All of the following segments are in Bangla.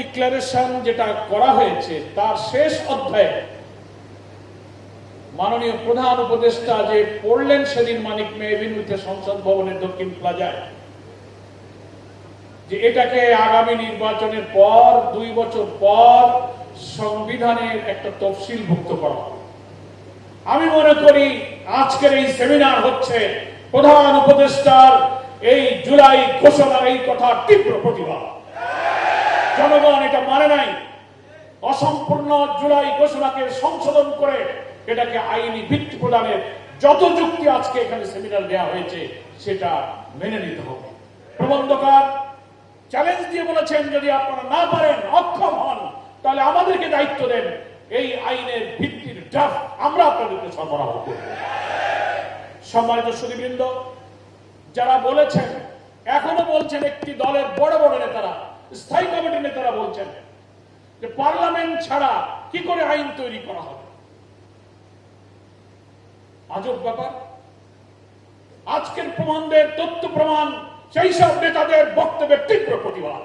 ডিক্লারেশন যেটা করা হয়েছে তার শেষ অধ্যায়ে মাননীয় প্রধান উপদেষ্টা যে পড়লেন সেদিন মানিক মে এভিনিউতে সংসদ ভবনের দক্ষিণ প্লাজায়, যে এটাকে আগামী নির্বাচনের পর 2 বছর পর সংবিধানের একটা তফসিলভুক্ত করা হবে। আমি মনে করি আজকের এই সেমিনার হচ্ছে প্রধান উপদেষ্টার এই জুলাই ঘোষণার এই কথা তীব্র প্রতিবাদ। জনগণ এটা মানে নাই। অসম্পূর্ণ জুলাই ঘোষণাকে সংশোধন করে এটাকে আইনি ভিত্তি প্রদানের যত যুক্তি আজকে এখানে সেমিনার দেওয়া হয়েছে সেটা মেনে নিতে হবে। প্রবন্ধকার চ্যালেঞ্জ দিয়ে বলেছেন, যদি আপনারা না পারেন, অক্ষম হন, তাহলে আমাদেরকে দায়িত্ব দেন, এই আইনের ভিত্তির ড্রাফট আমরা আপনাদেরকে সরবরাহ করব। সম্মানিত সুধীবৃন্দ, যারা বলেছেন, এখনো বলছেন, একটি দলের বড় বড় নেতারা, স্থায়ী কমিটির নেতারা বলছেন যে পার্লামেন্ট ছাড়া কি করে আইন তৈরি করা হবে। আজব ব্যাপার। আজকের প্রমাণদের তথ্য প্রমাণ সেই সব নেতাদের বক্তব্যের তীব্র প্রতিবাদ।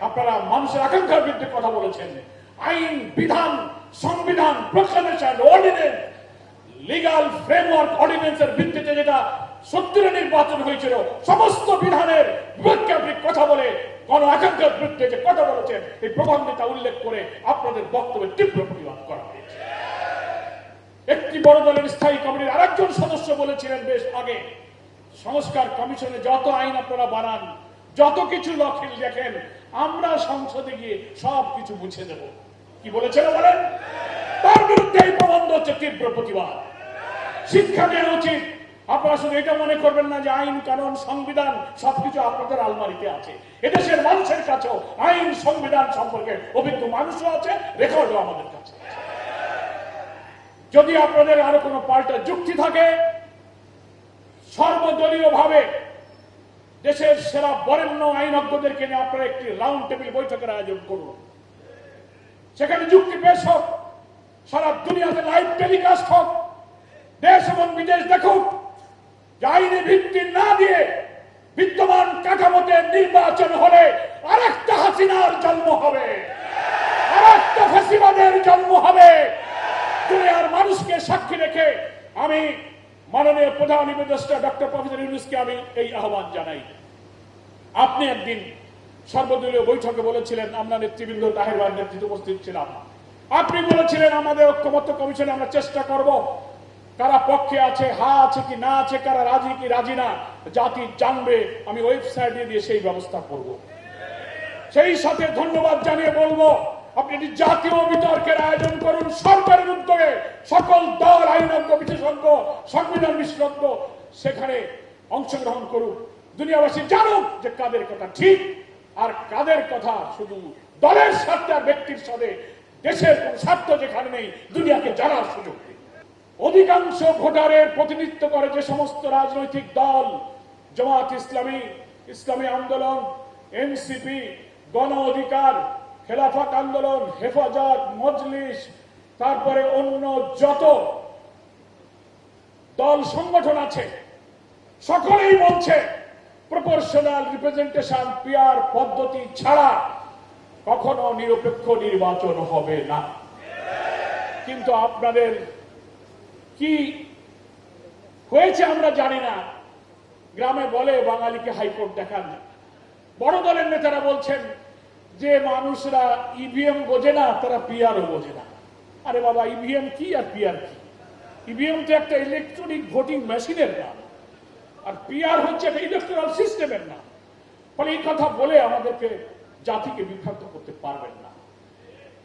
আপনারা মানুষের আকাঙ্ক্ষার বিরুদ্ধে কথা বলেছেন। আইন, বিধান, সংবিধান, প্রক্লেমেশন, অর্ডিনেন্স, লিগাল ফ্রেমওয়ার্ক অর্ডিনেন্সের ভিত্তিতে যেটা 70 নির্বাচন হয়েছিল, সমস্ত বিধানের বিপক্ষে আপনি কথা বলে গণ আকাঙ্ক্ষার বিরুদ্ধে যে কথা বলেছেন, এই প্রবন্ধটা উল্লেখ করে আপনাদের বক্তব্যের তীব্র প্রতিবাদ করা হয়েছে। একটি বড় দলের স্থায়ী কমিটির আরেকজন সদস্য বলেছিলেন বেশ আগে, সংস্কার কমিশনে যত আইন আপনারা বানান, যত কিছু লক্ষিল দেখেন, আমরা সংসদে গিয়ে সব কিছু মুছে দেব। কি বলেছেন বলেন? তার বিরুদ্ধে এই প্রবন্ধ হচ্ছে তীব্র প্রতিবাদ। শিক্ষা দেওয়া উচিত। আপনারা শুধু এটা মনে করবেন না যে আইন, কানুন, সংবিধান সবকিছু আপনাদের আলমারিতে আছে। এদেশের মানুষের কাছেও আইন, সংবিধান সম্পর্কে অভিজ্ঞ মানুষও আছে, রেকর্ডও আমাদের কাছে আছে। যদি আপনাদের আরো কোনো পাল্টা যুক্তি থাকে, সর্বদলীয় ভাবে দেশের সেরা বরেণ্য আইনজ্ঞদেরকে নিয়ে আপনারা একটি রাউন্ড টেবিল বৈঠকের আয়োজন করুন। সেখানে যুক্তি পেশ হোক, সারা দুনিয়াতে লাইভ টেলিকাস্ট হোক, দেশ এবং বিদেশ দেখুক যে আইনি ভিত্তি না দিয়ে বিদ্যমান কাঠামোতে নির্বাচন হলে আরেকটা হাসিনার জন্ম হবে, আরেকটা ফ্যাসিবাদের জন্ম হবে। দুনিয়ার মানুষকে সাক্ষী রেখে আমি মাননীয় প্রধান উপদেষ্টা ডক্টর প্রফেসর ইউনূসকে আমি এই আহ্বান জানাই। আপনি একদিন সর্বদলীয় বৈঠকে বলেছিলেন, আমরা নেতৃবৃন্দ তাহের ভাইয়ের নেতৃত্বে উপস্থিত ছিলাম, আপনি বলেছিলেন আমাদের ঐক্যমত্য কমিশনে আমরা চেষ্টা করব, কারা পক্ষে আছে, হা আছে কি না আছে, কারা রাজি কি রাজি না, জাতি জানবে, আমি ওয়েবসাইটে দিয়ে সেই ব্যবস্থা করব। সেই সাথে ধন্যবাদ জানিয়ে বলবো, আপনি একটি জাতীয় বিতর্কের আয়োজন করুন সরকারের উদ্যোগে, সকল দল, আইনজ্ঞ, বিশেষজ্ঞ, সংবিধান বিশেষজ্ঞ সেখানে অংশগ্রহণ করুন। দুনিয়াবাসী জানুক যে কাদের কথা ঠিক আর কাদের কথা শুধু দলের স্বার্থে আর ব্যক্তির সাথে দেশের কোন স্বার্থ যেখানে নেই, দুনিয়াকে জানার সুযোগ দিন। অধিকাংশ ভোটারের প্রতিনিধিত্ব করে যে সমস্ত রাজনৈতিক দল, জামাত ইসলামী, ইসলামী আন্দোলন, এনসিপি, গণ অধিকার, খেলাফত আন্দোলন, হেফাজত, মজলিস, তারপরে অন্য যত দল সংগঠন আছে, সকলেই বলছে প্রপোর্শনাল রিপ্রেজেন্টেশন, পিআর পদ্ধতি ছাড়া কখনো নিরপেক্ষ নির্বাচন হবে না। কিন্তু আপনাদের কি হয়েছে আমরা জানি না। গ্রামে বলে বাঙালিকে হাইকোর্ট দেখান। বড় দলের নেতারা বলছেন যে মানুষরা ইভিএম বোঝে না, তারা পিআরও বোঝে না। আরে বাবা, ইভিএম কি আর পিআর কি? ইভিএম তো একটা ইলেকট্রনিক ভোটিং মেশিনের নাম, আর পিআর হচ্ছে একটা ইলেকট্রাল সিস্টেমের নাম। ফলে এই কথা বলে আমাদেরকে জাতিকে বিভ্রান্ত করতে পারবেন না।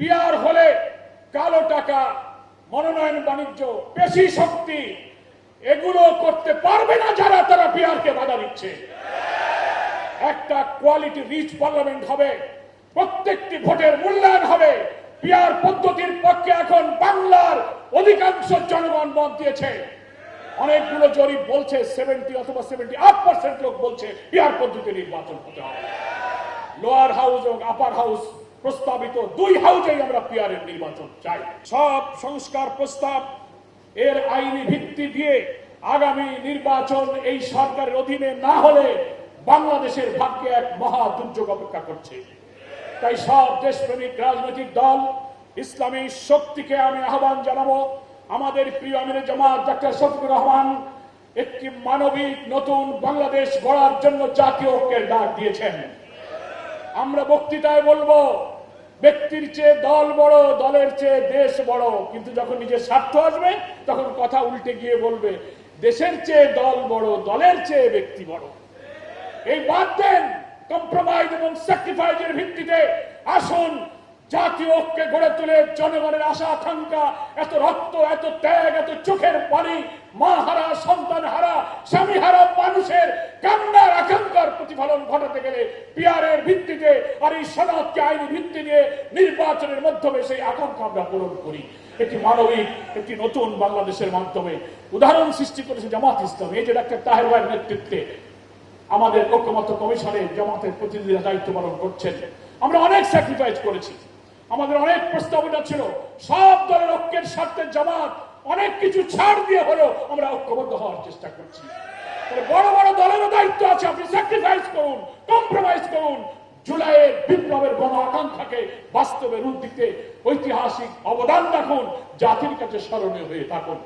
পিআর হলে কালো টাকা, মনোনয়ন বাণিজ্য, পেশি শক্তি, এগুলো করতে পারবে না যারা, তারা পিআরকে বাধা দিচ্ছে। একটা কোয়ালিটি রিচ পার্লামেন্ট হবে, প্রত্যেকটি ভোটের মূল্যায়ন হবে। পিআর পদ্ধতির পক্ষে এখন বাংলার অধিকাংশ জনগণ মত দিয়েছে। অনেকগুলো জরিপ বলছে 70 অথবা 78% লোক বলছে পিআর পদ্ধতি নির্বাচন হতে হবে। লোয়ার হাউস এবং আপার হাউস প্রস্তাবিত 2 হাউসেই আমরা পিআর এর নির্বাচন চাই। সব সংস্কার প্রস্তাব এর আইনি ভিত্তি দিয়ে আগামী নির্বাচন এই সরকারের অধীনে না হলে বাংলাদেশের ভাগ্যে এক মহা দুর্যোগ অপেক্ষা করছে। তাই সব দেশপ্রেমিক রাজনৈতিক দল, ইসলামী শক্তিকে আমি আহ্বান জানাবো, আমাদের প্রিয় আমিরে জামাত ডক্টর শফিকুর রহমান একটি মানবিক নতুন বাংলাদেশ গড়ার জন্য জাতীয় ঐক্যের ডাক দিয়েছেন। আমরা বক্তৃতায় বলবো ব্যক্তির চেয়ে দল বড়, দলের চেয়ে দেশ বড়, কিন্তু যখন নিজের স্বার্থ আসবে তখন কথা উল্টে গিয়ে বলবে দেশের চেয়ে দল বড়, দলের চেয়ে ব্যক্তি বড়। এই বাদ দেন, কম্প্রোমাইজ এবং স্যাক্রিফাইসের ভিত্তিতে আসুন জাতীয় ঐক্যে গড়ে তুলে জনগণের আশা আকাঙ্ক্ষা, এত রক্ত, এত ত্যাগ, এত চোখের পানি, মা হারা, সন্তান হারা, স্বামী হারা মানুষের কান্নার আকাঙ্ক্ষার প্রতিফলন ঘটাতে গেলে পিয়ারের ভিত্তিতে আর এই সনদকে আইনি ভিত্তি দিয়ে নির্বাচনের মাধ্যমে সেই আকাঙ্ক্ষা আমরা পূরণ করি। একটি মানবিক, একটি নতুন বাংলাদেশের মাধ্যমে উদাহরণ সৃষ্টি করেছে জামাত ইসলাম। এই যে ডাক্তার তাহের ভাইয়ের নেতৃত্বে আমাদের ঐক্যমত্য কমিশনে জামাতের প্রতিনিধিরা দায়িত্ব পালন করছেন। আমরা অনেক স্যাক্রিফাইস করেছি, আমাদের অনেক প্রস্তাবনা ছিল, সব দলের ঐক্যের স্বার্থে জামাত অনেক কিছু ছাড় দিয়ে হলেও আমরা ঐক্যবদ্ধ হওয়ার চেষ্টা করছি। বড় বড় দলেরও দায়িত্ব আছে, আপনি স্যাক্রিফাইস করুন, কম্প্রোমাইজ করুন, জুলাইয়ের বিপ্লবের গণ আকাঙ্ক্ষাকে বাস্তবে রূপ দিতে ঐতিহাসিক অবদান রাখুন, জাতির কাছে স্মরণীয় হয়ে থাকুন।